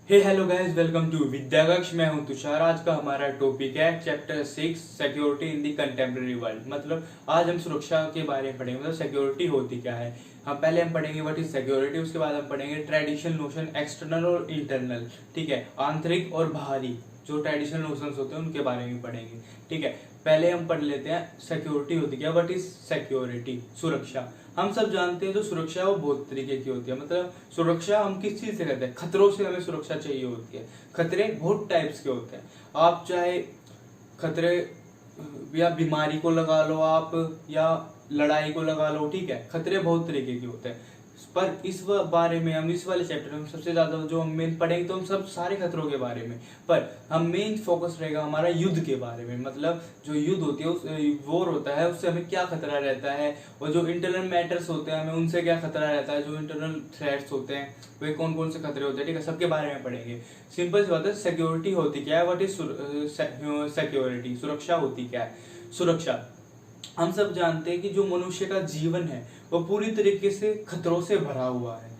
Hey hello guys, welcome to Vidyagaksh. मैं हूं तुषार। आज का हमारा टॉपिक है chapter 6 security in the contemporary world. मतलब आज हम सुरक्षा के बारे में पढ़ेंगे। मतलब सिक्योरिटी होती क्या है। हम पहले पढ़ेंगे व्हाट इज सिक्योरिटी, उसके बाद हम पढ़ेंगे ट्रेडिशनल नोशन, एक्सटर्नल और इंटरनल। ठीक है, आंतरिक और बाहरी जो ट्रेडिशनल नोशंस होते हैं उनके बारे में पढ़ेंगे। ठीक है, पहले हम पढ़ लेते हैं सिक्योरिटी होती क्या, व्हाट इज सिक्योरिटी, सुरक्षा। हम सब जानते हैं जो सुरक्षा है वो बहुत तरीके की होती है। मतलब सुरक्षा हम किस चीज से करते हैं, खतरों से हमें सुरक्षा चाहिए होती है। खतरे बहुत टाइप्स के होते हैं। आप चाहे खतरे या बीमारी को लगा लो आप, या लड़ाई को लगा लो। ठीक है, खतरे बहुत तरीके के होते हैं। पर इस बारे में हम इस वाले चैप्टर में सबसे ज्यादा जो हम मेन पढ़ेंगे तो हम सब सारे खतरों के बारे में, पर हम मेन फोकस रहेगा हमारा युद्ध के बारे में। मतलब जो युद्ध होती है उस वॉर होता है उससे हमें क्या खतरा रहता है, और जो इंटरनल मैटर्स होते हैं हमें उनसे क्या खतरा रहता है, जो इंटरनल थ्रेट्स होते हैं वे कौन कौन से खतरे होते हैं। ठीक है, सबके बारे में पढ़ेंगे। सिंपल सी बात है, सिक्योरिटी होती क्या है, व्हाट इज सिक्योरिटी, सुरक्षा होती क्या है। सुरक्षा हम सब जानते हैं कि जो मनुष्य का जीवन है वो पूरी तरीके से खतरों से भरा हुआ है।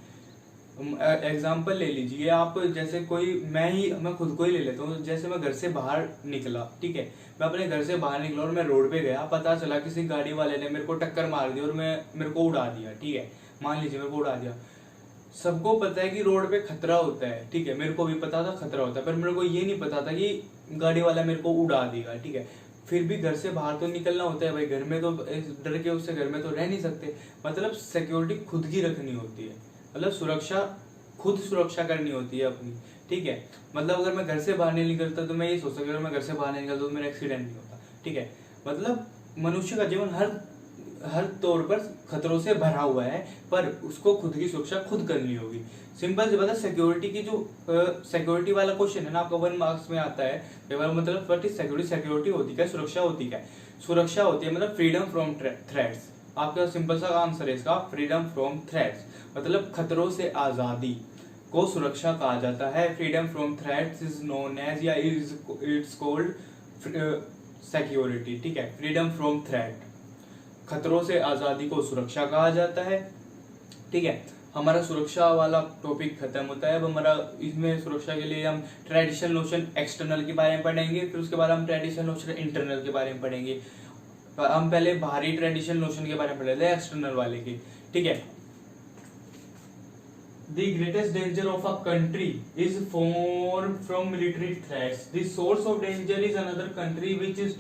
एग्जाम्पल ले लीजिए आप, जैसे कोई मैं खुद को ही ले लेता हूँ। जैसे मैं घर से बाहर निकला, ठीक है, मैं अपने घर से बाहर निकला और मैं रोड पे गया, पता चला किसी गाड़ी वाले ने मेरे को टक्कर मार दी और मेरे को उड़ा दिया। ठीक है, मान लीजिए मेरे को उड़ा दिया। सबको पता है कि रोड पे खतरा होता है। ठीक है, मेरे को भी पता था खतरा होता है, पर मेरे को ये नहीं पता था कि गाड़ी वाला मेरे को उड़ा देगा। ठीक है, फिर भी घर से बाहर तो निकलना होता है भाई। घर में तो डर के उससे घर में तो रह नहीं सकते। मतलब सिक्योरिटी खुद की रखनी होती है। मतलब सुरक्षा खुद सुरक्षा करनी होती है अपनी। ठीक है, मतलब अगर मैं घर से बाहर नहीं निकलता तो मैं ये सोच सकता अगर मैं घर से बाहर नहीं निकलता तो मेरा एक्सीडेंट नहीं होता। ठीक है, मतलब मनुष्य का जीवन हर हर तौर पर खतरों से भरा हुआ है, पर उसको खुद की सुरक्षा खुद करनी होगी। सिंपल सी बात है, सिक्योरिटी की जो सिक्योरिटी वाला क्वेश्चन है ना आपका 1 मार्क्स में आता है। मतलब व्हाट इज सिक्योरिटी, सिक्योरिटी होती क्या, सुरक्षा होती क्या है। सुरक्षा होती है मतलब फ्रीडम फ्रॉम थ्रेट्स। आपका सिंपल सा आंसर है इसका, फ्रीडम फ्रॉम थ्रेट्स। मतलब खतरों से आजादी को सुरक्षा कहा जाता है। Freedom from threats is known as या इट्स कॉल्ड सिक्योरिटी। ठीक है, फ्रीडम फ्रॉम थ्रेट, खतरों से आजादी को सुरक्षा कहा जाता है। ठीक है, हमारा सुरक्षा वाला टॉपिक खत्म होता है। अब हमारा इसमें सुरक्षा के लिए हम ट्रेडिशनल नोशन एक्सटर्नल के बारे में पढ़ेंगे, फिर उसके बाद हम ट्रेडिशनल नोशन इंटरनल के बारे में पढ़ेंगे। हम पहले बाहरी ट्रेडिशनल नोशन के बारे में पढ़े थे, एक्सटर्नल वाले की। ठीक है, The greatest danger of a country is formed from military threats. The source of danger is another country which is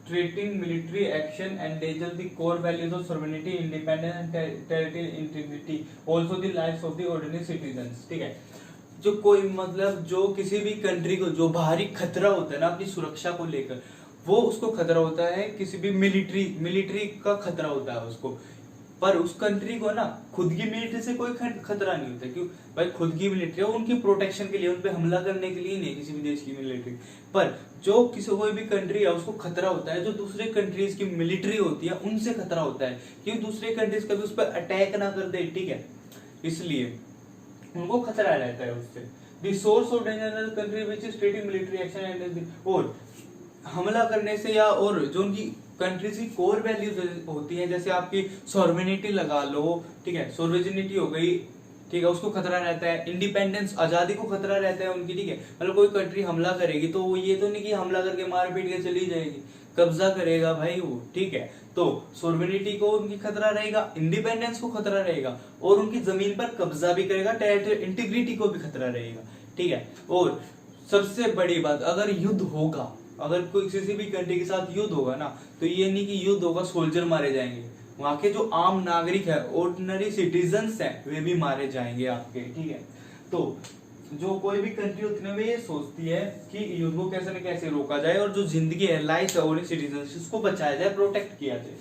treating military action endanger the core values of sovereignty, independence and territorial integrity, also the lives of the ordinary citizens. ठीक है, जो कोई मतलब जो किसी भी country को जो बाहरी खतरा होता है ना अपनी सुरक्षा को लेकर, वो उसको खतरा होता है। किसी भी मिलिट्री का खतरा होता है उसको। पर उस कंट्री को ना खुद की मिलिट्री से कोई खतरा नहीं होता। क्यों भाई, खुद की मिलिट्री है उनकी प्रोटेक्शन के लिए, उन पे हमला करने के लिए नहीं, किसी भी देश की मिलिट्री। पर जो कोई भी कंट्री है उसको खतरा होता है जो दूसरे कंट्रीज की मिलिट्री होती है उनसे खतरा होता है, क्योंकि दूसरे कंट्रीज कभी उस पर अटैक ना कर दे। ठीक है, इसलिए उनको खतरा रहता है उससे। The source of danger country which is treating military action and, और हमला करने से, या और जो उनकी कंट्रीज की कोर वैल्यूज होती है, जैसे आपकी सॉर्वेनिटी लगा लो। ठीक है, सॉर्वेनिटी हो गई। ठीक है, उसको खतरा रहता है। इंडिपेंडेंस, आजादी को खतरा रहता है उनकी। ठीक है, मतलब कोई कंट्री हमला करेगी तो वो ये तो नहीं कि हमला करके मार पीट के चली जाएगी, कब्जा करेगा भाई वो। ठीक है, तो सॉर्वेनिटी को उनकी खतरा रहेगा, इंडिपेंडेंस को खतरा रहेगा, और उनकी जमीन पर कब्जा भी करेगा, टेरिटोरियल इंटीग्रिटी को भी खतरा रहेगा। ठीक है, और सबसे बड़ी बात, अगर युद्ध होगा, अगर कोई किसी भी कंट्री के साथ युद्ध होगा ना, तो ये नहीं कि युद्ध होगा सोल्जर मारे जाएंगे, वहां के जो आम नागरिक है, ऑर्डिनरी सिटीजन्स हैं, वे भी मारे जाएंगे आपके। ठीक है, तो जो कोई भी कंट्री होती है वे ये सोचती है कि युद्ध को कैसे न कैसे रोका जाए, और जो जिंदगी है, लाइफ है ऑर्डिनरी सिटीजन्स, उसको बचाया जाए, प्रोटेक्ट किया जाए।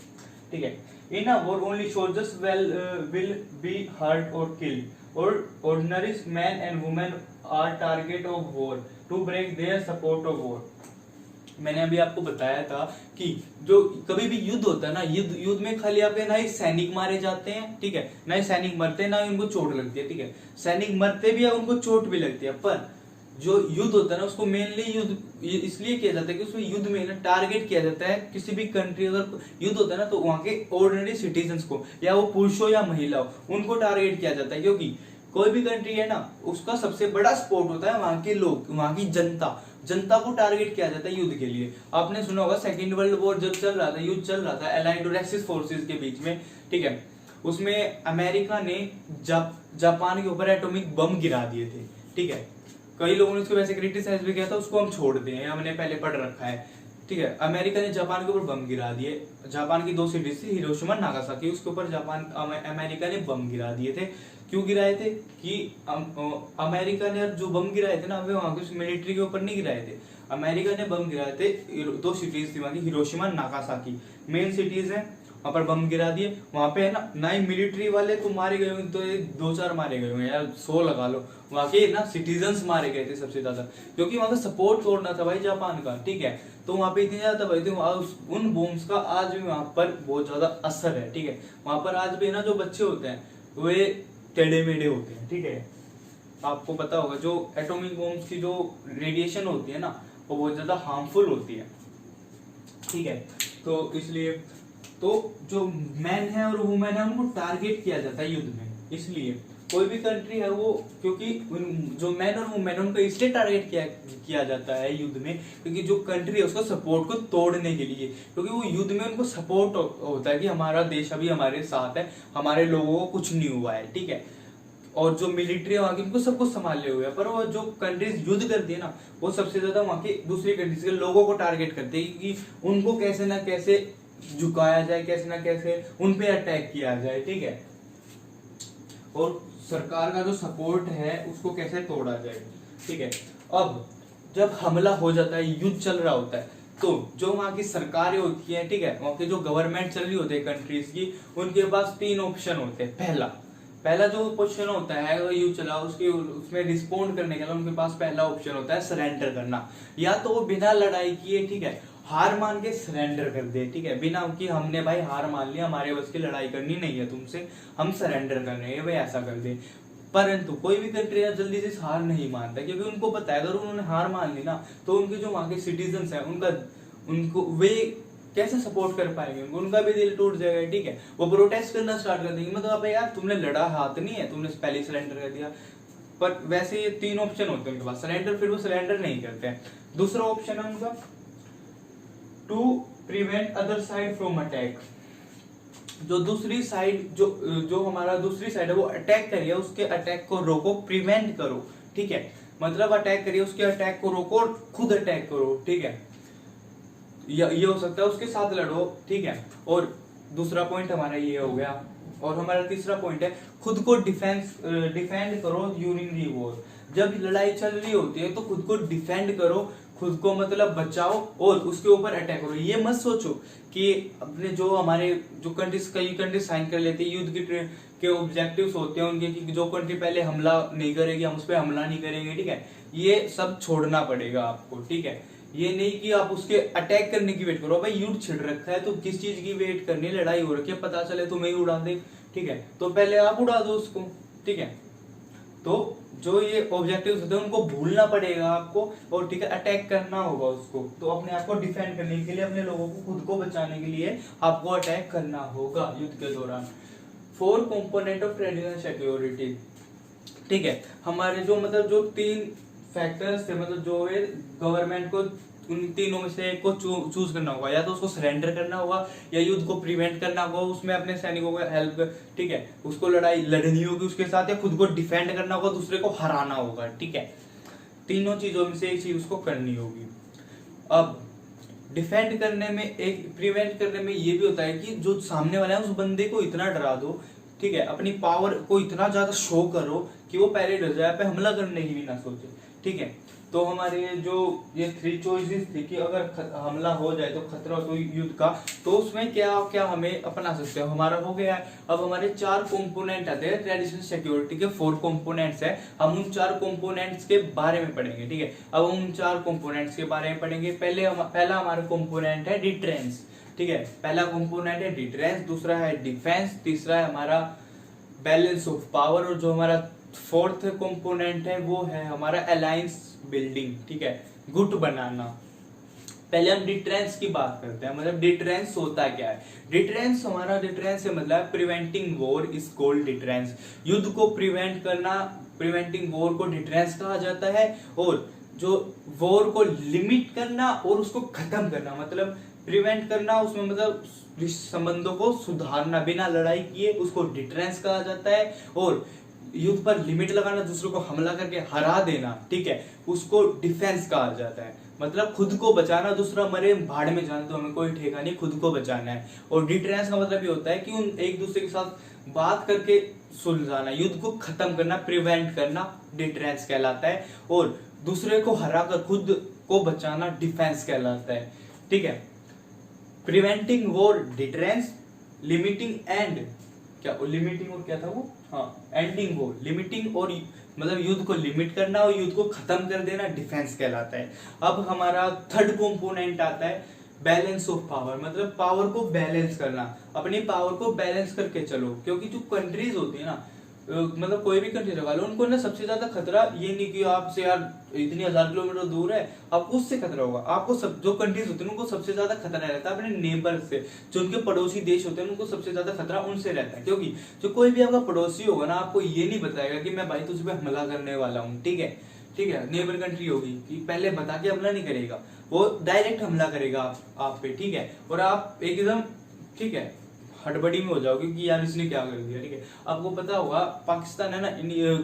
ठीक है, in a war only soldiers will be hurt और किल्ड, और ordinary man and women are target of war to break their support of war. मैंने अभी आपको बताया था कि जो कभी भी युद्ध होता है ना, युद्ध में खाली आपके ना ही सैनिक मारे जाते हैं। ठीक है, ना ही सैनिक मरते हैं, ना ही उनको चोट लगती है। ठीक है, सैनिक मरते भी है, उनको चोट भी लगती है, पर जो युद्ध होता है ना उसको मेनली युद्ध इसलिए किया जाता है कि उसमें युद्ध में ना टारगेट किया जाता है किसी भी कंट्री, अगर युद्ध होता है ना तो वहां के ऑर्डिनरी सिटीजन्स को, या वो पुरुष हो या महिला हो, उनको टारगेट किया जाता है। क्योंकि कोई भी कंट्री है ना, उसका सबसे बड़ा सपोर्ट होता है वहां के लोग, वहां की जनता। जनता को टारगेट किया जाता है युद्ध के लिए। आपने सुना होगा सेकेंड वर्ल्ड वॉर जब चल रहा था, युद्ध चल रहा था एलाइड और एक्सिस फोर्सेस के बीच में, ठीक है, उसमें अमेरिका ने जापान के ऊपर एटॉमिक बम गिरा दिए थे, ठीक है। कई लोगों ने उसको वैसे क्रिटिसाइज भी किया था, उसको हम छोड़ दें, हमने पहले पढ़ रखा है, ठीक है। अमेरिका ने जापान के ऊपर बम गिरा दिए। जापान की 2 सिटीज थी, हिरोशिमा नागासाकी, उसके ऊपर अमेरिका ने बम गिरा दिए थे। क्यों गिराए थे कि अमेरिका ने जो बम गिराए थे ना, वे वहां के मिलिट्री के ऊपर नहीं गिराए थे। अमेरिका ने बम गिराए थे, 2 सिटीज थी वहां की, हिरोशिमा नागासाकी मेन सिटीज है, वहां पर बम गिरा दिए। वहां पे है ना ही मिलिट्री वाले तो मारे गए होंगे, तो 2-4 मारे गए होंगे यार, 100 लगा लो। वहां के ना सिटीजन्स मारे गए थे सबसे ज्यादा, क्योंकि वहां का सपोर्ट तोड़ना था भाई जापान का, ठीक है। तो वहां पे इतनी ज्यादा तबाही थी, उन बॉम्ब्स का आज भी वहां पर बहुत ज्यादा असर है, ठीक है। वहां पर आज भी ना जो बच्चे होते हैं वे टेढ़े मेढ़े होते हैं, ठीक है। आपको पता होगा जो एटॉमिक बॉम्ब्स की जो रेडिएशन होती है ना, वो बहुत ज्यादा हार्मफुल होती है, ठीक है। तो इसलिए तो जो मैन है और वुमेन है उनको टारगेट किया जाता है युद्ध में। इसलिए कोई भी कंट्री है वो, क्योंकि जो मैन और वुमेन उनको इसलिए टारगेट किया जाता है युद्ध में, क्योंकि जो कंट्री है उसको सपोर्ट को तोड़ने के लिए, क्योंकि वो युद्ध में उनको सपोर्ट होता है कि हमारा देश अभी हमारे साथ है, हमारे लोगों को कुछ नहीं हुआ है, ठीक है। और जो मिलिट्री है वहां की, उनको सब कुछ संभाले हुए है। पर वो जो कंट्रीज युद्ध करती है ना, वो सबसे ज्यादा वहां की दूसरी कंट्रीज के लोगों को टारगेट करती है कि उनको कैसे ना कैसे झुकाया जाए, कैसे ना कैसे उन पे अटैक किया जाए, ठीक है। और सरकार का जो सपोर्ट है उसको कैसे तोड़ा जाए, ठीक है। अब जब हमला हो जाता है, युद्ध चल रहा होता है, तो जो वहां की सरकारें होती है, ठीक है, वहां की जो गवर्नमेंट चल रही होती है कंट्रीज की, उनके पास 3 ऑप्शन होते हैं। पहला जो क्वेश्चन होता है वो युद्ध चला, उसमें रिस्पोंड करने के लिए उनके पास पहला ऑप्शन होता है सरेंडर करना। या तो वो बिना लड़ाई किए, ठीक है, हार मान के सरेंडर कर दे, ठीक है, बिना कि हमने भाई हार मान लिया, हमारे बस की लड़ाई करनी नहीं है तुमसे, हम सरेंडर कर रहे हैं, भाई ऐसा कर दे। परंतु कोई भी कंट्री जल्दी से हार नहीं मानता, क्योंकि उनको पता है अगर उन्होंने हार मान ली ना, तो उनके जो वहां के सिटीजन्स हैं उनको वे कैसे सपोर्ट कर पाएंगे, उनका भी दिल टूट जाएगा, ठीक है। वो प्रोटेस्ट करना स्टार्ट कर देंगे, मतलब अब यार तुमने लड़ा, हाथ नहीं है, तुमने पहले सरेंडर कर दिया। पर वैसे ये 3 ऑप्शन होते हैं उनके पास, सरेंडर, फिर वो सरेंडर नहीं करते हैं। दूसरा ऑप्शन है उनका to prevent other side from attack. जो दूसरी साइड जो हमारा दूसरी साइड है वो अटैक करिए, उसके अटैक को रोको, प्रिवेंट करो, ठीक है। मतलब अटैक करिए, उसके अटैक को रोको और खुद अटैक करो, ठीक है। ये हो सकता है उसके साथ लड़ो, ठीक है। और दूसरा पॉइंट हमारा ये हो गया। और हमारा तीसरा पॉइंट है खुद को डिफेंड करो ड्यूरिंग दी वॉर। जब लड़ाई चल रही होती है तो खुद को डिफेंड करो, खुद को मतलब बचाओ और उसके ऊपर अटैक करो। ये मत सोचो कि अपने जो हमारे जो कंट्रीज, कई कंट्रीज साइन कर लेते हैं युद्ध के ऑब्जेक्टिव्स होते हैं उनके, कि जो कंट्री पहले हमला नहीं करेगी हम उस पर हमला नहीं करेंगे, ठीक है। ये सब छोड़ना पड़ेगा आपको, ठीक है। ये नहीं कि आप उसके अटैक करने की वेट करो, भाई युद्ध छिड़ रखा है तो किस चीज की वेट करनी, लड़ाई हो रखी है, पता चले तुम्हें ही उड़ा दे, ठीक है, तो पहले आप उड़ा दो उसको, ठीक है। तो जो ये ऑब्जेक्टिव्स होते हैं उनको भूलना पड़ेगा आपको, और ठीक है अटैक करना होगा उसको। तो अपने आप को डिफेंड करने के लिए, अपने लोगों को खुद को बचाने के लिए आपको अटैक करना होगा युद्ध के दौरान। 4 कंपोनेंट ऑफ ट्रेडिशनल सिक्योरिटी, ठीक है। हमारे जो मतलब जो 3 फैक्टर्स थे, मतलब जो है गवर्नमेंट को उन तीनों में से एक को चूज करना होगा, या तो उसको सरेंडर करना होगा, या युद्ध को प्रिवेंट करना होगा, उसमें अपने सैनिकों को हेल्प, ठीक है, उसको लड़ाई लड़नी होगी उसके साथ, या खुद को डिफेंड करना होगा, दूसरे को हराना होगा, ठीक है। तीनों चीजों में से एक चीज उसको करनी होगी। अब डिफेंड करने में, एक प्रिवेंट करने में ये भी होता है कि जो सामने वाला है उस बंदे को इतना डरा दो, ठीक है, अपनी पावर को इतना ज्यादा शो करो कि वो पहले डर जाए, पे हमला करने की भी ना सोचे, ठीक है। तो हमारे जो ये 3 चॉइसेस थी कि अगर हमला हो जाए तो खतरा हो तो युद्ध का, तो उसमें क्या क्या हमें अपना सकते हो, हमारा हो गया है। अब हमारे 4 कंपोनेंट आते हैं, ट्रेडिशनल सिक्योरिटी के 4 कंपोनेंट्स है, हम उन 4 कंपोनेंट्स के बारे में पढ़ेंगे, ठीक है। अब हम उन 4 कंपोनेंट्स के बारे में पढ़ेंगे। पहला हमारा कंपोनेंट है डिटरेंस, ठीक है, पहला कंपोनेंट है डिटरेंस, दूसरा है डिफेंस, तीसरा है हमारा बैलेंस ऑफ पावर, और जो हमारा 4th कंपोनेंट है वो है हमारा अलायंस बिल्डिंग, ठीक है, गुट बनाना। पहले हम डिटरेंस की बात करते हैं, मतलब डिटरेंस होता क्या है। डिटरेंस, हमारा डिटरेंस से मतलब preventing war is called deterrence. युद्ध को प्रिवेंट करना, प्रिवेंटिंग वॉर को डिटरेंस कहा जाता है। और जो वॉर को लिमिट करना और उसको खत्म करना, मतलब प्रिवेंट करना, उसमें मतलब संबंधों को सुधारना बिना लड़ाई किए, उसको डिटरेंस कहा जाता है। और युद्ध पर लिमिट लगाना, दूसरों को हमला करके हरा देना, ठीक है, उसको डिफेंस कहा जाता है। मतलब खुद को बचाना, दूसरा मरे भाड़ में जाना तो हमें कोई ठेका नहीं, खुद को बचाना है। और डिटरेंस का मतलब ये होता है कि उन एक दूसरे के साथ बात करके सुलझाना, युद्ध को खत्म करना, प्रिवेंट करना डिटरेंस कहलाता है। और दूसरे को हराकर खुद को बचाना डिफेंस कहलाता है, ठीक है। Preventing war deterrence, limiting and क्या, लिमिटिंग और क्या था वो, हाँ, एंडिंग वॉर, लिमिटिंग और मतलब युद्ध को लिमिट करना और युद्ध को खत्म कर देना डिफेंस कहलाता है। अब हमारा थर्ड कंपोनेंट आता है बैलेंस ऑफ पावर, मतलब पावर को बैलेंस करना, अपनी पावर को बैलेंस करके चलो। क्योंकि जो कंट्रीज होती है ना, मतलब कोई भी कंट्री लगा लो, उनको ना सबसे ज्यादा खतरा ये नहीं कि आपसे यार इतनी 1000 किलोमीटर दूर है, आपको उससे खतरा होगा। आपको सब जो कंट्रीज होती है उनको सबसे ज्यादा खतरा रहता है अपने नेबर से, जो उनके पड़ोसी देश होते हैं उनको सबसे ज्यादा खतरा उनसे रहता है। क्योंकि जो कोई भी आपका पड़ोसी होगा ना, आपको ये नहीं बताएगा कि मैं भाई तुझ पे हमला करने वाला हूँ, ठीक है, ठीक है। नेबर कंट्री होगी कि पहले बता के हमला नहीं करेगा, वो डायरेक्ट हमला करेगा आप पे, ठीक है। और आप एकदम, ठीक है, हड़बड़ी में हो जाओगे कि यार इसने क्या कर दिया, ठीक है। आपको पता होगा पाकिस्तान है ना,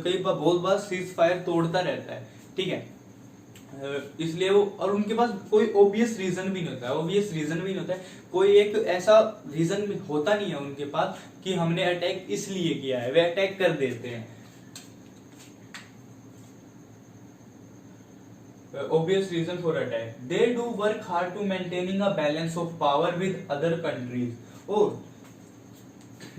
कई बार बहुत बार सीज फायर तोड़ता रहता है, ठीक है, इसलिए वो, और उनके पास कोई ओबियस रीजन भी नहीं होता है, ओबियस रीजन भी नहीं होता है, कोई एक ऐसा रीजन होता नहीं है उनके पास कि हमने अटैक इसलिए किया है, वे अटैक कर देते हैं। Obvious reason for attack. They do work hard to maintaining a balance of power with other countries. और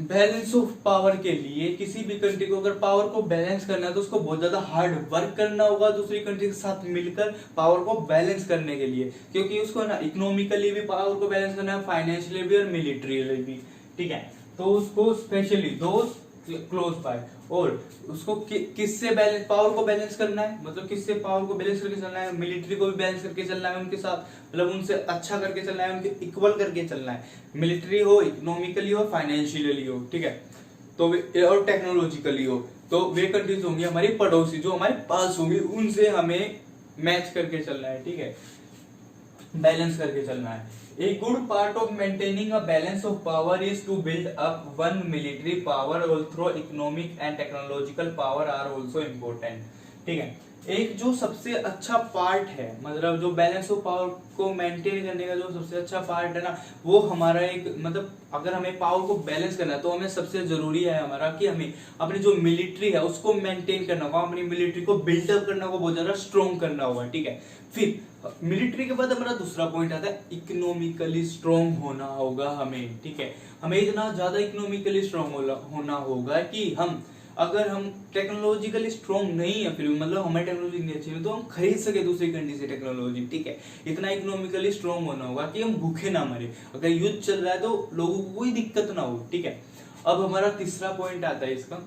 बैलेंस ऑफ पावर के लिए किसी भी कंट्री को अगर पावर को बैलेंस करना है तो उसको बहुत ज्यादा हार्ड वर्क करना होगा दूसरी कंट्री के साथ मिलकर पावर को बैलेंस करने के लिए। क्योंकि उसको ना इकोनॉमिकली भी पावर को बैलेंस करना है, फाइनेंशियली भी और मिलिट्रीली भी, ठीक है। तो उसको स्पेशली दोस्त क्लोज बाय, और उसको किससे बैलेंस, पावर को बैलेंस करना है, मतलब किससे पावर को बैलेंस करके चलना है, मिलिट्री को भी बैलेंस करके चलना है उनके साथ, मतलब उनसे अच्छा करके चलना है, उनके इक्वल करके चलना है, मिलिट्री हो, इकोनॉमिकली हो, फाइनेंशियली हो, ठीक है, तो और टेक्नोलॉजिकली हो। तो वे कंट्रीज होंगी हमारी पड़ोसी जो हमारे पास होंगी, उनसे हमें मैच करके चलना है, ठीक है, बैलेंस करके चलना है। A good part of maintaining a balance of power is to build up one military power, although economic and technological power are also important. ठीक है, एक जो सबसे अच्छा पार्ट है, मतलब जो बैलेंस ऑफ पावर को मेंटेन करने का जो सबसे अच्छा पार्ट है ना, वो हमारा एक, मतलब अगर हमें पावर को बैलेंस करना है तो हमें सबसे जरूरी है हमारा कि हमें अपनी जो मिलिट्री है उसको मेंटेन करना होगा, अपनी मिलिट्री को बिल्डअप करना होगा, बहुत ज्यादा स्ट्रॉन्ग करना होगा, ठीक है। फिर मिलिट्री के बाद हमारा दूसरा पॉइंट आता है इकोनॉमिकली स्ट्रॉन्ग होना होगा हमें, ठीक है। हमें इतना ज्यादा इकोनॉमिकली स्ट्रॉन्ग होना होगा कि हम, अगर हम टेक्नोलॉजिकली स्ट्रॉन्ग नहीं है, फिर मतलब हमारी टेक्नोलॉजी नहीं अच्छी है तो हम खरीद सके दूसरी कंट्री से टेक्नोलॉजी, ठीक है। इतना इकोनॉमिकली स्ट्रॉन्ग होना होगा कि हम भूखे ना मरे, अगर युद्ध चल रहा है तो लोगों को कोई दिक्कत ना हो, ठीक है। अब हमारा तीसरा पॉइंट आता है इसका,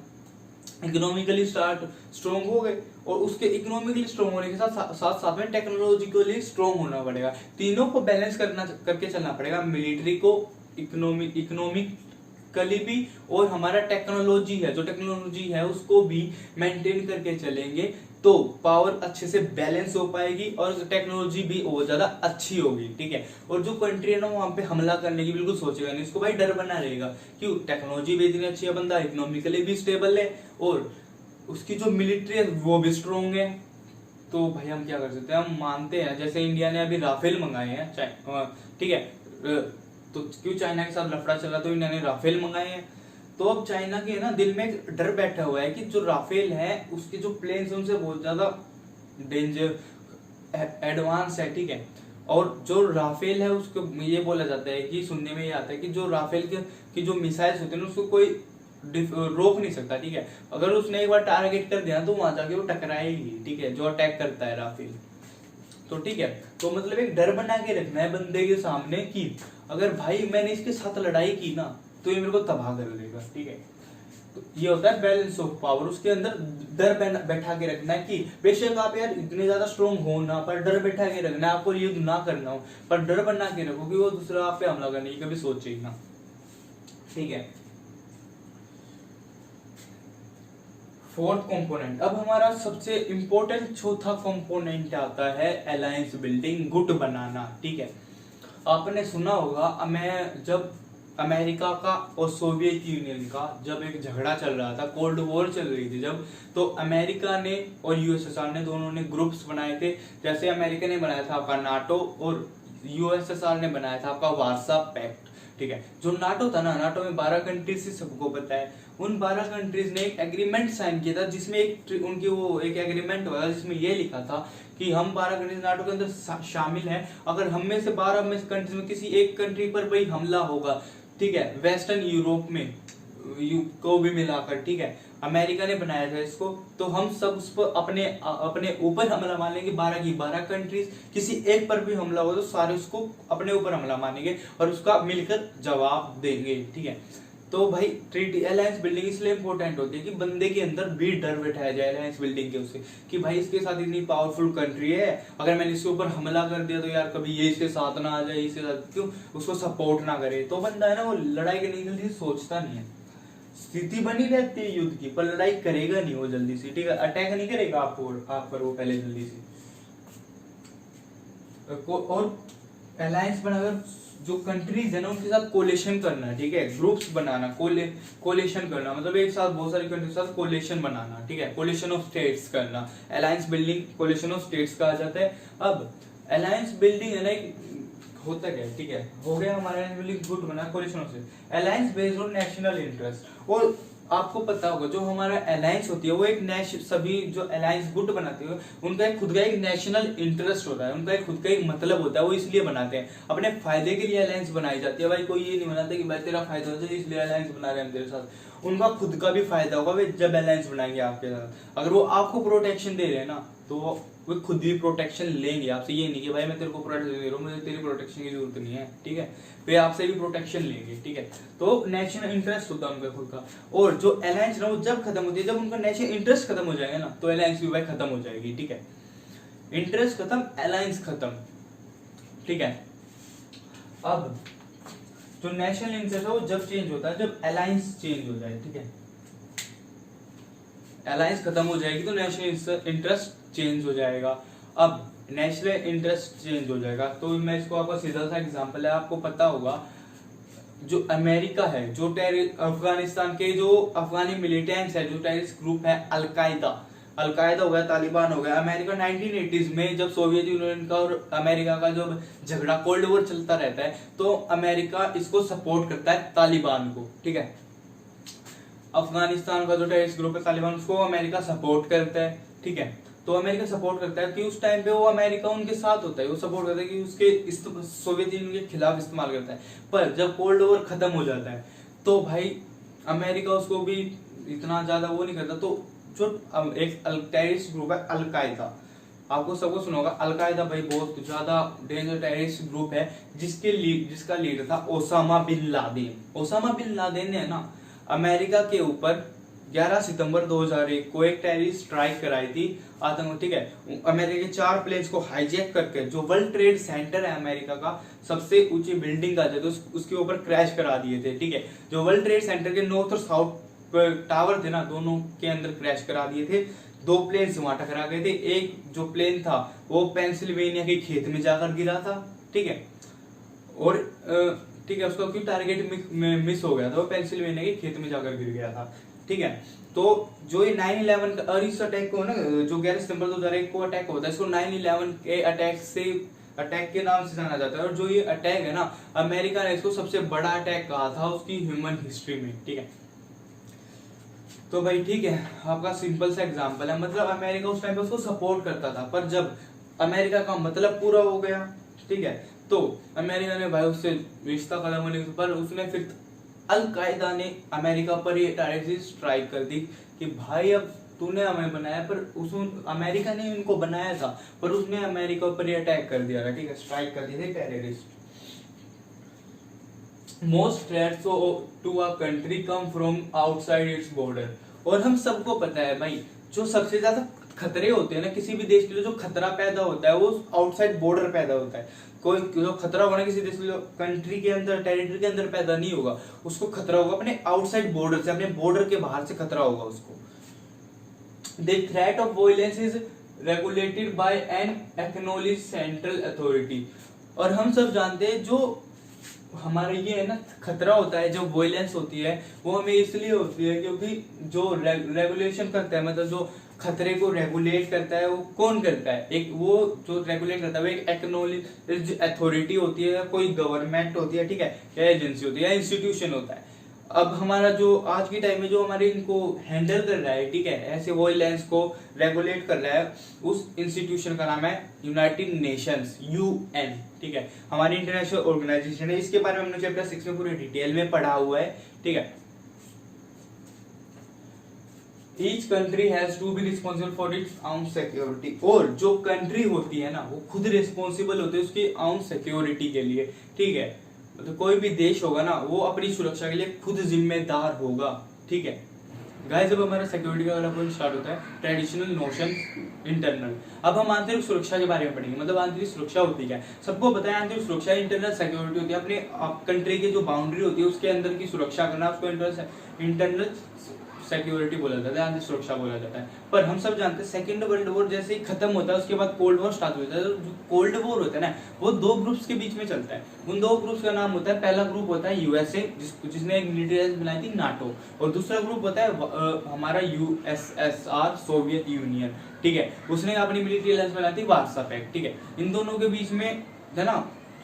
इकोनॉमिकली स्ट्रॉन्ग हो गए, और उसके इकोनॉमिकली स्ट्रॉन्ग होने के साथ साथ में टेक्नोलॉजिकली स्ट्रॉन्ग होना पड़ेगा। तीनों को बैलेंस करके चलना पड़ेगा, मिलिट्री को, इकोनॉमिकली भी, और हमारा टेक्नोलॉजी है, जो टेक्नोलॉजी है उसको भी मेंटेन करके चलेंगे तो पावर अच्छे से बैलेंस हो पाएगी और टेक्नोलॉजी भी बहुत ज्यादा अच्छी होगी, ठीक है। और जो कंट्री है ना वहां पे हमला करने की बिल्कुल सोचेगा नहीं, उसको भाई डर बना रहेगा, क्यों, टेक्नोलॉजी भी इतनी अच्छी है, बंदा इकोनॉमिकली भी स्टेबल है और उसकी जो मिलिट्री है वो भी स्ट्रॉन्ग है। तो भाई हम क्या कर सकते हैं, हम मानते हैं जैसे इंडिया ने अभी राफेल मंगाए हैं, ठीक है, तो क्यों चाइना के साथ लफड़ा चला तो इंडिया ने राफेल मंगाए हैं। तो अब चाइना के ना दिल में एक डर बैठा हुआ है कि जो राफेल है उसके जो प्लेन्स है उनसे बहुत ज्यादा डेंजर एडवांस है, ठीक है। और जो राफेल है उसको ये बोला जाता है कि सुनने में ये आता है कि जो राफेल की जो मिसाइल्स होते हैं उसको कोई रोक नहीं सकता, ठीक है। अगर उसने एक बार टारगेट कर दिया तो वहां जाके वो टकराएगी, ठीक है, जो अटैक करता है राफेल। तो ठीक है, तो मतलब एक डर बना के रखना है बंदे के सामने कि अगर भाई मैंने इसके साथ लड़ाई की ना तो ये मेरे को तबाह कर देगा, ठीक है। तो ये होता है बैलेंस ऑफ पावर। उसके अंदर डर बैठा के रखना है कि बेशक आप यार इतने ज्यादा स्ट्रोंग हो ना, पर डर बैठा के रखना है, आपको युद्ध ना करना हो, पर डर बना के रखो कि वो दूसरा आप पे हमला करने की कभी सोचे ही ना। ठीक है, फोर्थ कंपोनेंट, अब हमारा सबसे इंपॉर्टेंट चौथा कंपोनेंट आता है अलायंस बिल्डिंग, गुट बनाना। ठीक है, आपने सुना होगा मैं जब अमेरिका का और सोवियत यूनियन का जब एक झगड़ा चल रहा था, कोल्ड वॉर चल रही थी जब, तो अमेरिका ने और यूएसएसआर ने दोनों ने ग्रुप्स बनाए थे। जैसे अमेरिका ने बनाया था आपका नाटो और यूएसएसआर ने बनाया था आपका वार्सा पैक्ट। ठीक है, जो नाटो था ना, नाटो में 12 कंट्रीज से सबको पता है, उन 12 कंट्रीज ने एक एग्रीमेंट साइन किया था जिसमें उनकी वो एक एग्रीमेंट हुआ जिसमें ये लिखा था कि हम 12 कंट्रीज नाटो के अंदर शामिल हैं, अगर हम में से 12 में से कंट्रीज में किसी एक कंट्री पर भाई हमला होगा, ठीक है, वेस्टर्न यूरोप में को भी मिलाकर, ठीक है, अमेरिका ने बनाया था इसको, तो हम सब उस पर अपने ऊपर हमला मानेंगे। 12 की 12 कंट्रीज, किसी एक पर भी हमला हो तो सारे उसको अपने ऊपर हमला मानेंगे और उसका मिलकर जवाब देंगे। ठीक है, तो भाई ट्रीटी अलायंस बिल्डिंग इसलिए इंपॉर्टेंट होती है कि बंदे के अंदर भी डर बैठाया जाए अलायंस बिल्डिंग के उससे, कि भाई इसके साथ इतनी पावरफुल कंट्री है, अगर मैंने इसके ऊपर हमला कर दिया तो यार कभी ये इसके साथ ना आ जाए, इसके साथ क्यों उसको सपोर्ट ना करे। तो बंदा है ना वो लड़ाई करने की जल्दी सोचता नहीं है, स्थिति बनी रहती है युद्ध की, पर लड़ाई करेगा नहीं वो जल्दी से। ठीक है, अटैक नहीं करेगा आपको आप पर वो पहले जल्दी से। और अलायंस बनाकर जो कंट्रीज है ना उनके साथ कोलेशन करना, ठीक है, ग्रुप्स बनाना, कोलेशन करना, मतलब एक साथ बहुत सारी कंट्री के साथ कोलेशन बनाना। ठीक है, कोलेशन ऑफ स्टेट्स करना, alliance building coalition of states कहा जाता है। अब अलायंस बिल्डिंग है ना होता क्या है, ठीक है, हो गया हमारा अलायंस बिल्डिंग गुट बना, coalition of states, alliance based on national interest. और आपको पता होगा जो हमारा अलायंस होती है वो एक सभी जो अलायंस गुट बनाते हैं उनका एक खुद का एक नेशनल इंटरेस्ट होता है, उनका एक खुद का एक मतलब होता है, वो इसलिए बनाते हैं, अपने फायदे के लिए अलायंस बनाई जाती है। भाई कोई ये नहीं बनाता कि भाई तेरा फायदा हो जाए इसलिए अलायंस बना रहे हैं तेरे साथ, उनका खुद का भी फायदा होगा भाई जब अलायंस बनाएंगे आपके साथ। अगर वो आपको प्रोटेक्शन दे रहे हैं ना तो वो खुद भी प्रोटेक्शन लेंगे आपसे, ये नहीं कि भाई मैं तेरे को प्रोटेक्शन दे रहा हूँ मुझे तेरी प्रोटेक्शन की जरूरत नहीं है। ठीक है, वे आपसे भी प्रोटेक्शन लेंगे। ठीक है, तो नेशनल इंटरेस्ट होता है उनका खुद का। और जो अलायंस ना वो जब खत्म होती है, जब उनका नेशनल इंटरेस्ट खत्म हो जाएगा ना तो अलायंस भी भाई खत्म हो जाएगी। ठीक है, इंटरेस्ट खत्म, अलायंस खत्म। ठीक है, अब जो नेशनल इंटरेस्ट है वो जब चेंज होता है जब अलायंस चेंज हो जाए। ठीक है, अलायंस खत्म हो जाएगी तो नेशनल इंटरेस्ट चेंज हो जाएगा। अब नेशनल इंटरेस्ट चेंज हो जाएगा तो मैं इसको आपका सीधा सा एग्जांपल है, आपको पता होगा जो अमेरिका है, जो अफगानिस्तान के जो अफगानी मिलिटेंट्स है, जो टेररिस्ट ग्रुप है अलकायदा हो गया, तालिबान हो गया। अमेरिका 1980s में जब सोवियत यूनियन का और अमेरिका का जो झगड़ा कोल्ड वॉर चलता रहता है तो अमेरिका इसको सपोर्ट करता है तालिबान को। ठीक है, अफगानिस्तान का जो टेररिस्ट ग्रुप है तालिबान उसको अमेरिका सपोर्ट करता है। ठीक है, तो अमेरिका सपोर्ट करता है कि उस टाइम पे वो अमेरिका उनके साथ होता है, वो सपोर्ट करता है कि उसके सोवियत यूनियन के खिलाफ इस्तेमाल करता है। पर जब कोल्ड वॉर खत्म हो जाता है तो भाई अमेरिका उसको भी इतना ज्यादा वो नहीं करता। तो जो एक टेररिस्ट ग्रुप है अलकायदा, आपको सबको सुना होगा, अलकायदा भाई बहुत ज्यादा डेंजर टेररिस्ट ग्रुप है जिसका लीडर था Osama bin Laden. Osama bin Laden ने ना अमेरिका के ऊपर 11 सितंबर 2001 को एक टेररिस्ट स्ट्राइक कराई थी आतंक। ठीक है, अमेरिका के 4 प्लेन्स को हाईजैक करके जो वर्ल्ड ट्रेड सेंटर है अमेरिका का सबसे ऊंची बिल्डिंग का तो उसके ऊपर क्रैश करा दिए थे। ठीक है, जो वर्ल्ड ट्रेड सेंटर के नॉर्थ और साउथ टावर थे ना दोनों के अंदर क्रैश करा दिए थे। 2 प्लेन्स वहां टकरा गए थे, एक जो प्लेन था वो पेंसिल्वेनिया के खेत में जाकर गिरा था। ठीक है, और ठीक है उसका क्यों टारगेट मिस हो गया था, वो पेंसिल्वेनिया के खेत में जाकर गिर गया था। ठीक है, तो जो ये 9/11 और इस अटैक को ना जो 11 सितंबर 2001 को अटैक होता है इसको 9/11 के अटैक के नाम से जाना जाता है। और जो ये अटैक है ना अमेरिका ने इसको सबसे बड़ा अटैक कहा था उसकी ह्यूमन हिस्ट्री में। ठीक है, तो भाई ठीक है आपका सिंपल सा एग्जांपल है, मतलब अमेरिका उस टाइम पे उसको सपोर्ट करता था, पर जब अमेरिका का मतलब पूरा हो गया, ठीक है, तो अमेरिका ने भाई उससे रिश्ता खत्म होने पर उसने फिर अलकायदा ने अमेरिका पर ये टेररिस्ट स्ट्राइक कर दी कि भाई अब तूने हमें बनाया, पर उस अमेरिका ने उनको बनाया था पर उसने अमेरिका पर ये अटैक कर दिया था। ठीक है, स्ट्राइक कर दिए थे terrorist. Most threats to a country come from outside its border. और हम सबको पता है भाई, जो सबसे ज्यादा खतरे होते हैं ना किसी भी देश के लिए, जो खतरा पैदा होता है वो आउटसाइड बॉर्डर पैदा होता है। कोई जो खतरा होगा ना किसी देश के कंट्री के अंदर, टेरिटरी के अंदर पैदा नहीं होगा, उसको खतरा होगा अपने आउटसाइड बॉर्डर से, अपने बॉर्डर के बाहर से खतरा होगा उसको। The threat of violence is regulated by an acknowledge central authority. और हम सब जानते हैं जो हमारे ये है ना खतरा होता है, जो वायलेंस होती है वो हमें इसलिए होती है क्योंकि जो रेगुलेशन करता है, मतलब जो खतरे को रेगुलेट करता है वो कौन करता है, एक वो जो रेगुलेट करता है वो एक एक्नॉलेज अथॉरिटी होती है, कोई गवर्नमेंट होती है, ठीक है, या एजेंसी होती है, या इंस्टीट्यूशन होता है। अब हमारा जो आज की टाइम में जो हमारे इनको हैंडल कर रहा है, ठीक है, ऐसे वायलेंस को रेगुलेट कर रहा है, उस इंस्टीट्यूशन का नाम है यूनाइटेड नेशंस, यूएन, ठीक है, हमारी इंटरनेशनल ऑर्गेनाइजेशन है। इसके बारे में हमने चैप्टर 6 में पूरे डिटेल में पढ़ा हुआ है, ठीक है। Each country has to be responsible for its own security. और जो कंट्री होती है ना वो खुद रिस्पॉन्सिबल होती है उसकी आउन सिक्योरिटी के लिए, ठीक है, मतलब कोई भी देश होगा ना वो अपनी सुरक्षा के लिए खुद जिम्मेदार होगा, ठीक है। गाइस, जब हमारा सिक्योरिटी का वाला पॉइंट स्टार्ट होता है ट्रेडिशनल नोशन इंटरनल। अब हम आंतरिक सुरक्षा के बारे में पढ़ेंगे, मतलब आंतरिक सुरक्षा होती क्या है। सबको पता है आंतरिक सुरक्षा इंटरनल सिक्योरिटी होती है, अपने कंट्री की जो बाउंड्री होती है उसके अंदर की सुरक्षा करना, उसको इंटरनल सिक्योरिटी बोला जाता है, आंतरिक सुरक्षा बोला जाता है। पर हम सब जानते हैं सेकेंड वर्ल्ड वॉर जैसे ही खत्म होता है उसके बाद कोल्ड वॉर स्टार्ट होता है। जो कोल्ड वॉर होता है ना वो दो ग्रुप्स के बीच में चलता है। उन दो ग्रुप्स का नाम होता है, पहला ग्रुप होता है यूएसए जिसने एक मिलिट्री अलायंस बनाई थी नाटो, और दूसरा ग्रुप होता है हमारा यूएसएसआर, सोवियत यूनियन, ठीक है, उसने अपनी मिलिट्री अलायंस बनाई थी वार्सा पैक्ट, ठीक है। इन दोनों के बीच में है ना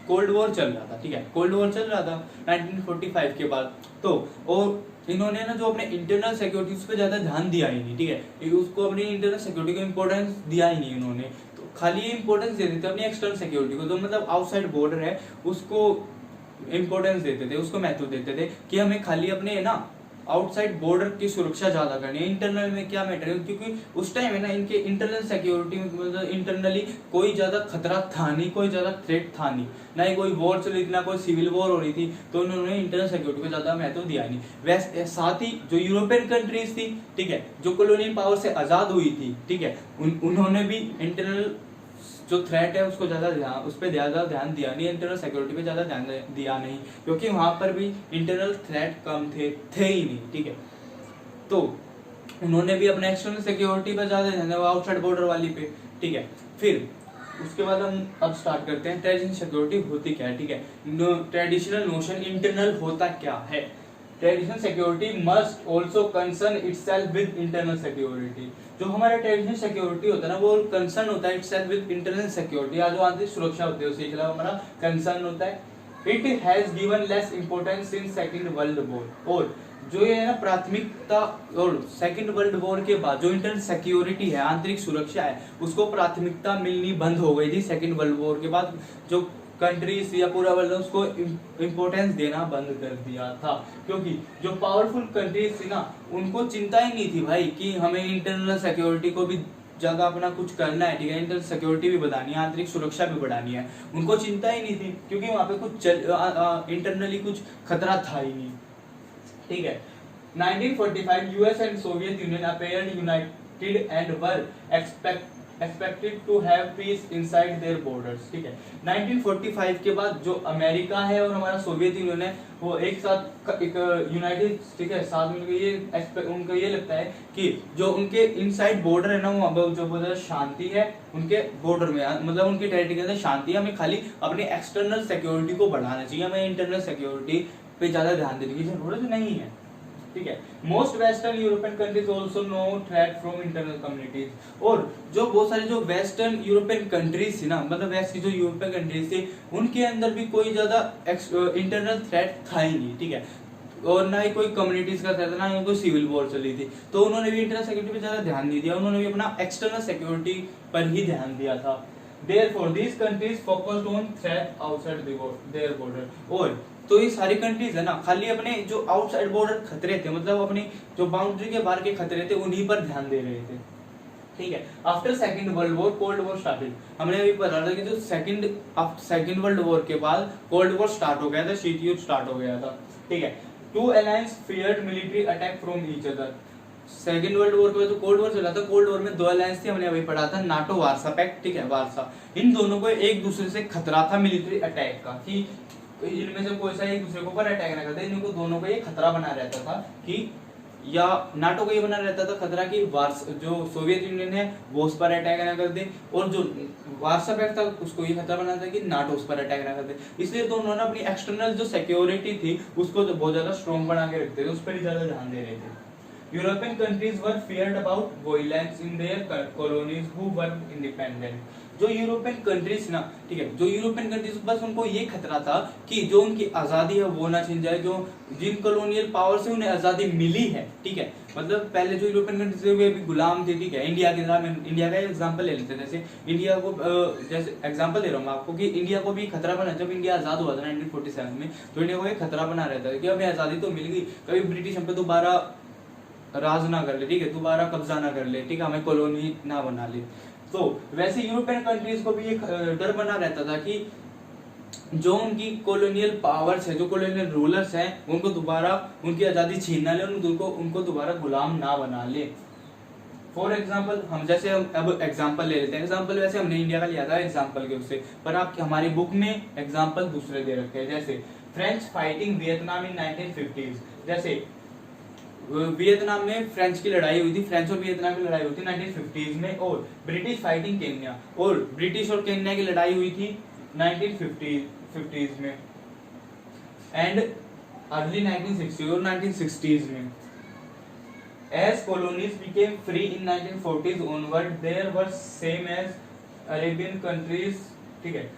कोल्ड वॉर चल रहा था, ठीक है, कोल्ड वॉर चल रहा था 1945 के बाद। तो और इन्होंने ना जो अपने इंटरनल सिक्योरिटी उस पर ज्यादा ध्यान दिया ही नहीं, ठीक है, उसको अपनी इंटरनल सिक्योरिटी को इंपॉर्टेंस दिया ही नहीं उन्होंने, तो खाली इंपॉर्टेंस दे देते अपनी एक्सटर्नल सिक्योरिटी को, जो मतलब आउटसाइड बॉर्डर है उसको इंपॉर्टेंस देते थे, उसको महत्व देते थे कि हमें खाली अपने ना आउटसाइड बॉर्डर की सुरक्षा ज्यादा करनी है, इंटरनल में क्या मैटर है, क्योंकि उस टाइम है ना इनके इंटरनल सिक्योरिटी में मतलब इंटरनली कोई ज्यादा खतरा था नहीं, कोई ज्यादा थ्रेट था नहीं, ना ही कोई वॉर चल रही थी, ना कोई सिविल वॉर हो रही थी, तो उन्होंने इंटरनल सिक्योरिटी को ज्यादा महत्व दिया नहीं। वैसे साथ ही जो यूरोपियन कंट्रीज थी, ठीक है, जो कॉलोनियल पावर से आजाद हुई थी, ठीक है, उन्होंने भी इंटरनल जो थ्रेट है उसको उस पर ज्यादा ध्यान दिया नहीं, इंटरनल सिक्योरिटी पे ज्यादा ध्यान दिया नहीं, क्योंकि वहां पर भी इंटरनल थ्रेट कम थे ही नहीं, ठीक है। तो उन्होंने भी अपने एक्सटर्नल सिक्योरिटी पर ज्यादा ध्यान दिया, आउटसाइड बॉर्डर वाली पे, ठीक है। फिर उसके बाद हम अब स्टार्ट करते हैं ट्रेडिशनल सिक्योरिटी होती क्या है, ठीक है। ट्रेडिशनल नोशन इंटरनल होता क्या है। Traditional security must also concern itself with internal security. जो हमारा ट्रेडिशनल सिक्योरिटी होता है ना वो कंसर्न होता है इटसेल्फ विद इंटरनल सिक्योरिटी, या जो आंतरिक सुरक्षा होती है उसके खिलाफ हमारा कंसर्न होता है। It has given less importance since second world war. और जो ये है ना प्राथमिकता, और सेकंड वर्ल्ड वॉर के बाद जो इंटरनल सिक्योरिटी है, आंतरिक सुरक्षा है, उसको प्राथमिकता मिलनी बंद हो गई थी सेकंड वर्ल्ड वॉर के बाद। जो कंट्रीज या पूरा वर्ल्ड उसको इम्पोर्टेंस देना बंद कर दिया था, क्योंकि जो पावरफुल कंट्रीज थी ना उनको चिंता ही नहीं थी भाई कि हमें इंटरनल सिक्योरिटी को भी ज्यादा अपना कुछ करना है, ठीक है, इंटरनल सिक्योरिटी भी बढ़ानी है, आंतरिक सुरक्षा भी बढ़ानी है, उनको चिंता ही नहीं थी, क्योंकि वहां पे कुछ इंटरनली कुछ खतरा था ही नहीं, ठीक है। 1945 US and Soviet union appeared United and were expected to have peace inside their borders, ठीक है। 1945 के बाद जो अमेरिका है और हमारा सोवियत यूनियन है वो एक साथ एक यूनाइटेड, ठीक है, साथ मिलकर उनको ये लगता है कि जो उनके इनसाइड बॉर्डर है ना वो जो बहुत शांति है उनके बॉर्डर में, मतलब उनके टेरिटरी के अंदर शांति है, हमें खाली अपनी एक्सटर्नल सिक्योरिटी को बढ़ाना चाहिए, हमें इंटरनल सिक्योरिटी पे ज्यादा ध्यान देने की जरूरत नहीं है, ठीक है। Most western European countries also no threat from internal communities. और जो बहुत सारे जो वेस्टर्न यूरोपियन कंट्रीज थी ना, मतलब वेस्ट की जो यूरोपियन कंट्रीज थी उनके अंदर भी कोई ज्यादा इंटरनल थ्रेट था ही नहीं, ठीक है, और ना ही कोई कम्युनिटीज का थ्रेट, ना ही कोई सिविल वॉर चली थी, तो उन्होंने भी इंटरनल सिक्योरिटी पे ज्यादा ध्यान नहीं दिया, उन्होंने भी अपना एक्सटर्नल सिक्योरिटी पर ही ध्यान दिया था। Therefore, these countries focused on threat outside their border। और तो ये सारी कंट्रीज है ना खाली अपने जो आउटसाइड बॉर्डर खतरे थे, मतलब अपनी जो बाउंड्री के बाहर के खतरे थे उन्हीं पर ध्यान दे रहे थे, ठीक है। After second world war cold war started, हमने अभी पढ़ा था कि जो सेकंड वर्ल्ड वॉर के बाद कोल्ड वॉर स्टार्ट हो गया था, शीत युद्ध स्टार्ट हो गया था, ठीक है। Two alliance feared military attack from each other, second world war के बाद तो कोल्ड वॉर चला था, कोल्ड वॉर में दो अलायंस थी, हमने अभी पढ़ा था नाटो वार्सा पैक्ट, ठीक है, वार्सा, इन दोनों को एक दूसरे से खतरा था मिलिट्री अटैक का, कि इनमें से कोई सा एक दूसरे के ऊपर अटैक ना करते, इनको दोनों को ये खतरा बना रहता था कि, या नाटो को ये बना रहता था खतरा कि जो सोवियत यूनियन है वो उस पर अटैक ना कर दे, और जो वार्सा पैक्ट था उसको ये खतरा बना था कि नाटो उस पर अटैक ना कर दे। इसलिए दोनों ने अपनी एक्सटर्नल जो सिक्योरिटी थी उसको तो बहुत ज्यादा स्ट्रॉन्ग बना के रखते थे, उस पर ही ज्यादा ध्यान दे रहे थे। European countries were feared about violence in their colonies who were independent. जो यूरोपियन कंट्रीज ना, ठीक है, जो यूरोपियन कंट्रीज बस उनको ये खतरा था कि जो उनकी आजादी है वो ना छिन जाए, जो जिन कॉलोनियल पावर से उन्हें आजादी मिली है, ठीक है, मतलब पहले जो यूरोपियन कंट्रीज थे वे भी गुलाम थे, ठीक है। इंडिया की तरह, इंडिया का एग्जांपल ले लेते हैं, जैसे इंडिया को जैसे एग्जांपल दे रहा हूँ मैं आपको कि इंडिया को भी खतरा बना, जब इंडिया आजाद हुआ था 1947 में, तो इंडिया को एक खतरा बना रहता था कि हमें आजादी तो मिल गई, कभी ब्रिटिश हम पे दोबारा राज ना कर ले, ठीक है, दोबारा कब्जा ना कर ले, ठीक है, हमें कॉलोनी ना बना ले। तो वैसे यूरोपियन कंट्रीज को भी एक डर बना रहता था कि जो उनकी कॉलोनियल पावर्स है, जो कॉलोनियल रूलर्स हैं, उनको दोबारा उनकी आजादी छीन ना ले, उनको दोबारा गुलाम ना बना ले। फॉर एग्जाम्पल हम जैसे अब एग्जाम्पल ले लेते हैं, एग्जाम्पल वैसे हमने इंडिया का लिया था एग्जाम्पल के उससे, पर आप हमारी बुक में एग्जाम्पल दूसरे दे रखे हैं, जैसे फ्रेंच फाइटिंग वियतनाम इन 1950s, जैसे वियतनाम में फ्रेंच की लड़ाई हुई थी, फ्रेंच और वियतनाम की लड़ाई हुई थी 1950s में, और ब्रिटिश फाइटिंग केन्या, और ब्रिटिश और केन्या की लड़ाई हुई थी 1950s में, एंड अर्ली 1960 और 1960s में। As colonies became free in 1940s onward, there were same as Arabian countries, ठीक है,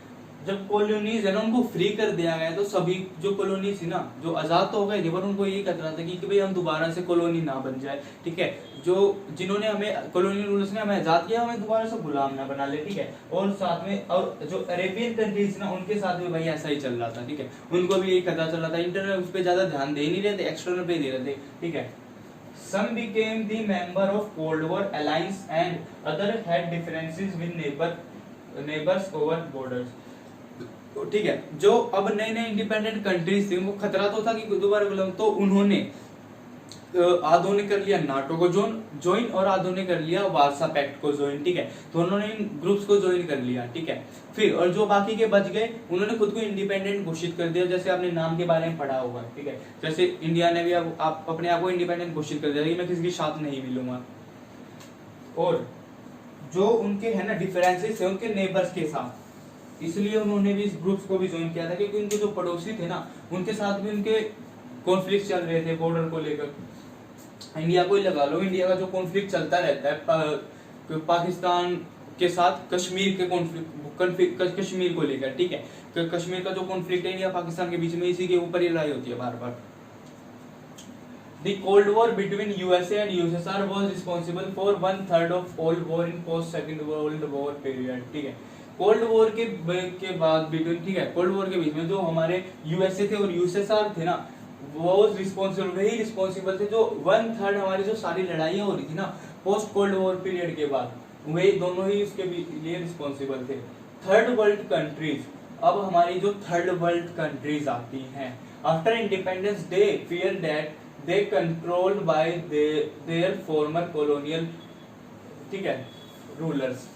जब कॉलोनीज है ना उनको फ्री कर दिया गया तो सभी जो कॉलोनीज थी ना, जो आजाद तो हो गए थे, पर उनको ये खतरा था कि भाई हम दोबारा से कॉलोनी ना बन जाए, ठीक है, जो जिन्होंने हमें कॉलोनियल रूलर्स ने हमें आजाद किया हमें दोबारा से गुलाम ना बना ले, ठीक है। और साथ में और जो अरेबियन कंट्रीज ना उनके साथ भी भाई ऐसा ही चल रहा था, ठीक है, उनको भी यही खतरा चल रहा था, इंटरनल उस पर ज्यादा ध्यान दे नहीं रहे थे, एक्सटर्नल पे दे रहे थे, ठीक है। Some became the member of Cold War alliance and other had differences with neighbors over borders, ठीक है। जो अब नए नए इंडिपेंडेंट कंट्रीज थी उनको खतरा तो था कि दोबारा गुलाम, तो उन्होंने आधों ने कर लिया नाटो को ज्वाइन और आधों ने कर लिया वार्सा पैक्ट को ज्वाइन, ठीक है, तो उन्होंने इन ग्रुप्स को ज्वाइन कर लिया, ठीक है। फिर और जो बाकी के बच गए उन्होंने खुद को इंडिपेंडेंट घोषित कर दिया, जैसे आपने नाम के बारे में पढ़ा होगा, ठीक है, जैसे इंडिया ने भी अब आप अपने आप को इंडिपेंडेंट घोषित कर दिया कि मैं किसी के साथ नहीं मिलूंगा। और जो उनके है ना डिफरेंसेस है उनके नेबर्स के साथ, इसलिए उन्होंने भी इस ग्रुप्स को भी ज्वाइन किया था, क्योंकि उनके जो पड़ोसी थे ना उनके साथ भी उनके कॉन्फ्लिक्ट चल रहे थे बॉर्डर को लेकर। इंडिया को ही लगा लो, इंडिया का जो कॉन्फ्लिक्ट चलता रहता है पाकिस्तान के साथ कश्मीर के कॉन्फ्लिक्ट कश्मीर को लेकर, ठीक है, कश्मीर का जो कॉन्फ्लिक्ट है इंडिया पाकिस्तान के बीच में, इसी के ऊपर ही लड़ाई होती है बार बार। The Cold War between USA and USSR was responsible for 1/3 of all war in post Second World War period, ठीक है। कोल्ड वॉर के बाद बिटवीन, ठीक है, कोल्ड वॉर के बीच में जो हमारे यूएसए थे और यूएसएसआर थे ना, वो वही रिस्पॉन्सिबल थे, जो 1/3 हमारी जो सारी लड़ाइयाँ हो रही थी ना पोस्ट कोल्ड वॉर पीरियड के बाद, वही दोनों ही उसके लिए रिस्पॉन्सिबल थे। थर्ड वर्ल्ड कंट्रीज, अब हमारी जो थर्ड वर्ल्ड कंट्रीज आती हैं after independence they fear that they controlled by there farmer colonial, ठीक है, रूलर्स।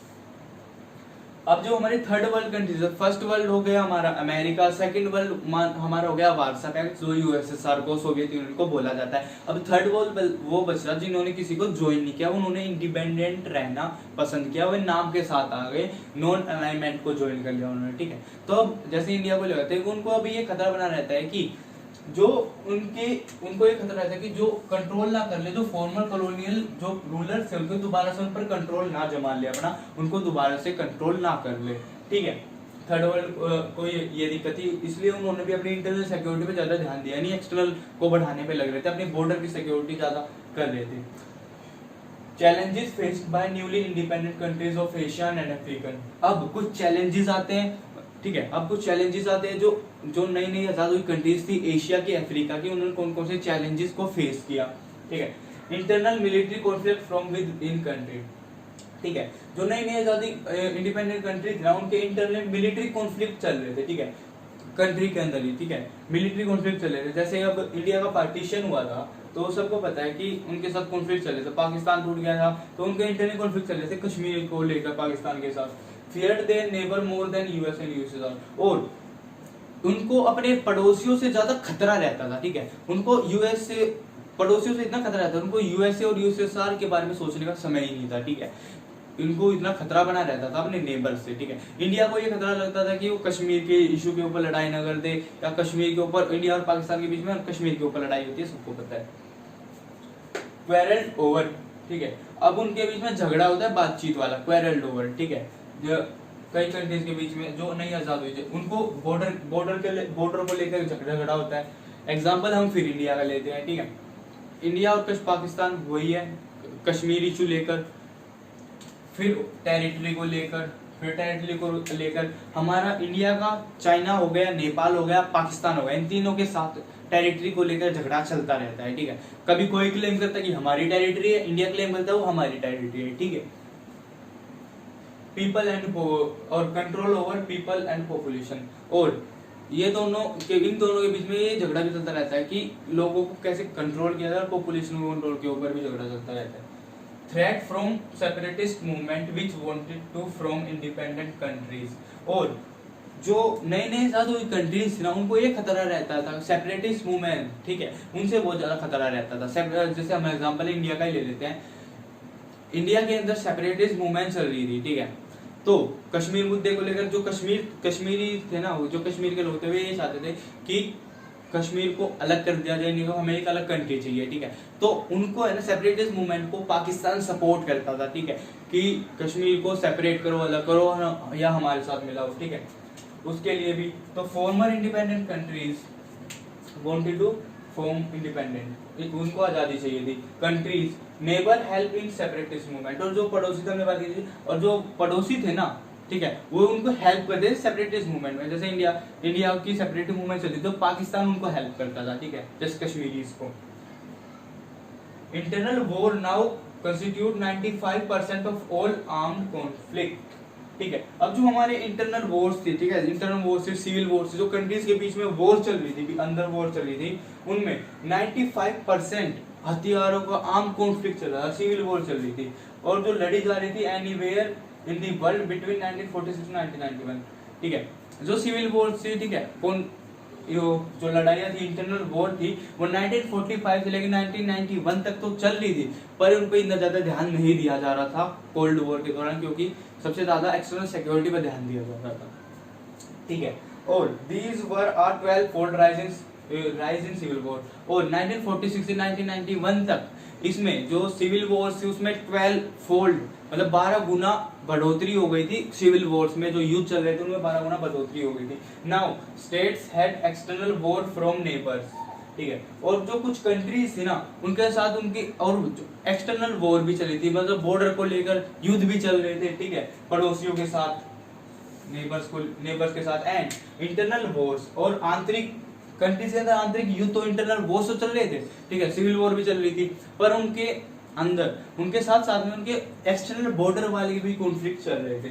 अब जो हमारे third world countries, first world हो गया हमारा अमेरिका, सेकंड वर्ल्ड हमारा हो गया वार्सा पैक्ट जो यूएसएसआर को सोवियत यूनियन को बोला जाता है। अब थर्ड वर्ल्ड वो बचा जिन्होंने किसी को ज्वाइन नहीं किया, उन्होंने इंडिपेंडेंट रहना पसंद किया, वो नाम के साथ आ गए, नॉन अलाइनमेंट को ज्वाइन कर लिया उन्होंने, ठीक है। तो अब जैसे इंडिया को लगाते हैं उनको अभी ये खतरा बना रहता है कि जो उनको ये खतरा रहता है कि जो कंट्रोल ना कर ले, जो फॉर्मर कॉलोनियल जो रूलर्स थे उनको दोबारा से उन पर कंट्रोल ना जमा ले अपना, उनको दोबारा से कंट्रोल ना कर ले, ठीक है। थर्ड वर्ल्ड को ये दिक्कत थी, इसलिए उन्होंने भी अपनी इंटरनल सिक्योरिटी पे ज्यादा ध्यान दिया नहीं, एक्सटर्नल को बढ़ाने पे लग रहे थे, अपनी बॉर्डर की सिक्योरिटी ज्यादा कर रहे थे। Challenges faced by newly independent countries of Asian and African, अब कुछ चैलेंजेस आते हैं, ठीक है, अब कुछ चैलेंजेस आते हैं जो नई नई आजाद हुई कंट्रीज थी एशिया की, अफ्रीका की, उन्होंने कौन कौन से चैलेंजेस को फेस किया, ठीक है। Internal military conflict from with in country, ठीक है। जो नई नई आजादी इंडिपेंडेंट कंट्री थी ना, उनके इंटरनल मिलिट्री कॉन्फ्लिक्ट चल रहे थे, ठीक है, कंट्री के अंदर ही, ठीक है, मिलिट्री कॉन्फ्लिक्ट चल रहे थे। जैसे अब इंडिया का पार्टीशन हुआ था तो सबको पता है कि उनके साथ कॉन्फ्लिक्ट चल रहे थे, पाकिस्तान टूट गया था तो उनके इंटरनल कॉन्फ्लिक्ट चल रहे थे कश्मीर को लेकर पाकिस्तान के साथ। Feared their neighbour more than US and USSR, और उनको अपने पड़ोसियों से ज्यादा खतरा रहता था, ठीक है, उनको यूएस से पड़ोसियों से इतना खतरा रहता था, उनको यूएसए और यूएसएसआर के बारे में सोचने का समय ही नहीं था, ठीक है, इनको इतना खतरा बना रहता था अपने नेबर से, ठीक है। इंडिया को ये खतरा लगता था कि वो कश्मीर के इशू के ऊपर लड़ाई न कर दे, या कश्मीर के ऊपर, इंडिया और पाकिस्तान के बीच में कश्मीर के ऊपर लड़ाई होती है, सबको पता है। क्वेरल्ड ओवर, ठीक है, अब उनके बीच में झगड़ा होता है बातचीत वाला, क्वेरल्ड ओवर, ठीक है, जो कई कंट्रीज के बीच में जो नई आजाद हुई थी उनको बॉर्डर को लेकर झगड़ा होता है। एग्जाम्पल हम फिर इंडिया का लेते हैं, ठीक है, इंडिया और पाकिस्तान वही है, कश्मीर इशू लेकर, फिर टेरिटरी को लेकर, फिर टेरिटरी को लेकर हमारा इंडिया का चाइना हो गया, नेपाल हो गया, पाकिस्तान हो गया, इन तीनों के साथ टेरिटरी को लेकर झगड़ा चलता रहता है, ठीक है। कभी कोई क्लेम करता है कि हमारी टेरिटरी है, इंडिया क्लेम करता है वो हमारी टेरिटरी है, ठीक है। पीपल एंड और control over people and population, और ये दोनों के, इन दोनों के बीच में ये झगड़ा भी चलता रहता है कि लोगों को कैसे कंट्रोल किया जाए, और पॉपुलेशन कंट्रोल के ऊपर भी झगड़ा चलता रहता है। Threat from separatist movement which wanted to from independent countries, और जो नए नए आजाद हुई कंट्रीज थी ना उनको ये खतरा रहता था सेपरेटिस्ट मूवमेंट, ठीक है, उनसे बहुत ज्यादा खतरा रहता था। जैसे हम एग्जांपल इंडिया का ही ले लेते हैं, इंडिया के अंदर सेपरेटिस्ट मूवमेंट चल रही थी, ठीक है, तो कश्मीर मुद्दे को लेकर जो कश्मीरी थे ना, जो कश्मीर के लोग थे वे ये चाहते थे कि कश्मीर को अलग कर दिया जाए, नहीं तो हमें एक अलग कंट्री चाहिए, ठीक है, तो उनको है ना सेपरेटिस्ट मूवमेंट को पाकिस्तान सपोर्ट करता था, ठीक है, कि कश्मीर को सेपरेट करो, अलग करो, या हमारे साथ मिलाओ, ठीक है, उसके लिए भी। तो former independent countries wanted to form independent, उनको आजादी चाहिए थी। Countries neighbour help in separatist movement, और जो पड़ोसी थे हमने बात की थी, और जो पड़ोसी थे ना, ठीक है, वो उनको हेल्प करते थे सेपरेटिस्ट मूवमेंट में। जैसे इंडिया की सेपरेटिव मूवमेंट चलती तो पाकिस्तान उनको हेल्प करता था, ठीक है, जैसे कश्मीरीज को। Internal war now constitute 95% of all armed conflict, ठीक है। अब जो हमारे इंटरनल वॉर्स थी, ठीक है, इंटरनल वॉर्स, सिविल वॉर्स, जो कंट्रीज के बीच में वॉर चल रही थी, अंदर वॉर चल रही थी, उनमें 95% हथियारों का आर्म कॉन्फ्लिक्ट चल रहा था, सिविल वॉर चल रही थी, और जो लड़ी जा रही थी anywhere in the world between 1946 1991, ठीक है। जो सिविल वॉर थी, ठीक है, जो लड़ाइयाँ थी, इंटरनल वॉर थी, वो 1945 से लेकर 1991 तक तो चल रही थी, पर उन पर इतना ज्यादा ध्यान नहीं दिया जा रहा था कोल्ड वॉर के दौरान, क्योंकि सबसे ज्यादा एक्सटर्नल सिक्योरिटी पर ध्यान दिया जा रहा था, ठीक है। और these were are 12 fold rise in civil war, और 1946 से 1991 तक इसमें जो सिविल वॉर्स थी उसमें 12 फोल्ड, मतलब 12 गुना बढ़ोतरी हो गई थी सिविल वॉर्स में, जो युद्ध चल रहे थे उनमें 12 गुना बढ़ोतरी हो गई थी। Now states had external war from neighbours, ठीक है, और जो कुछ कंट्रीज थी ना उनके साथ उनकी और एक्सटर्नल वॉर भी चली थी, मतलब बॉर्डर को लेकर युद्ध भी चल रहे थे, ठीक है, पड़ोसियों के साथ, नेबर्स के साथ। एंड इंटरनल वॉर्स, और आंतरिक कंट्रीज के अंदर आंतरिक युद्ध, तो इंटरनल वॉर्स तो चल रहे थे, ठीक है, सिविल वॉर भी चल रही थी, पर उनके अंदर उनके साथ साथ में उनके एक्सटर्नल बॉर्डर वाले भी कॉन्फ्लिक्ट चल रहे थे,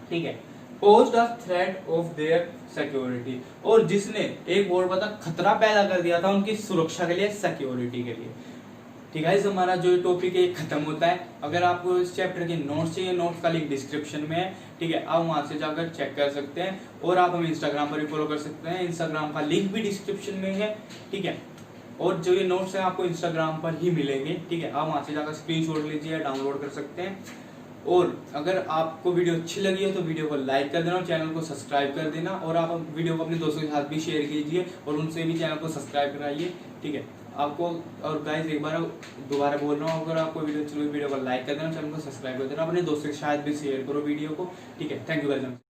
ठीक है। Post the threat of their security, और जिसने एक बहुत बड़ा खतरा पैदा कर दिया था उनकी सुरक्षा के लिए, सिक्योरिटी के लिए, ठीक है। इस हमारा जो टॉपिक है खत्म होता है। अगर आपको इस चैप्टर के नोट्स चाहिए, नोट्स का लिंक डिस्क्रिप्शन में है, ठीक है, आप वहां से जाकर चेक कर सकते हैं, और आप हमें इंस्टाग्राम पर भी फॉलो कर सकते हैं, इंस्टाग्राम का लिंक भी डिस्क्रिप्शन में है, ठीक है। और जो ये नोट्स हैं आपको इंस्टाग्राम पर ही मिलेंगे, ठीक है, आप वहां से जाकर स्क्रीनशॉट लीजिए, डाउनलोड कर सकते हैं। और अगर आपको वीडियो अच्छी लगी है तो वीडियो को लाइक कर देना और चैनल को सब्सक्राइब कर देना, और आप वीडियो को अपने दोस्तों के साथ भी शेयर कीजिए और उनसे भी चैनल को सब्सक्राइब कराइए, ठीक है। आपको और गाइस एक बार दोबारा बोल रहा हूँ, अगर आपको वीडियो अच्छी लगी वीडियो को लाइक कर देना, चैनल को सब्सक्राइब कर देना, अपने दोस्तों के साथ भी शेयर करो वीडियो को, ठीक है। Thank you guys.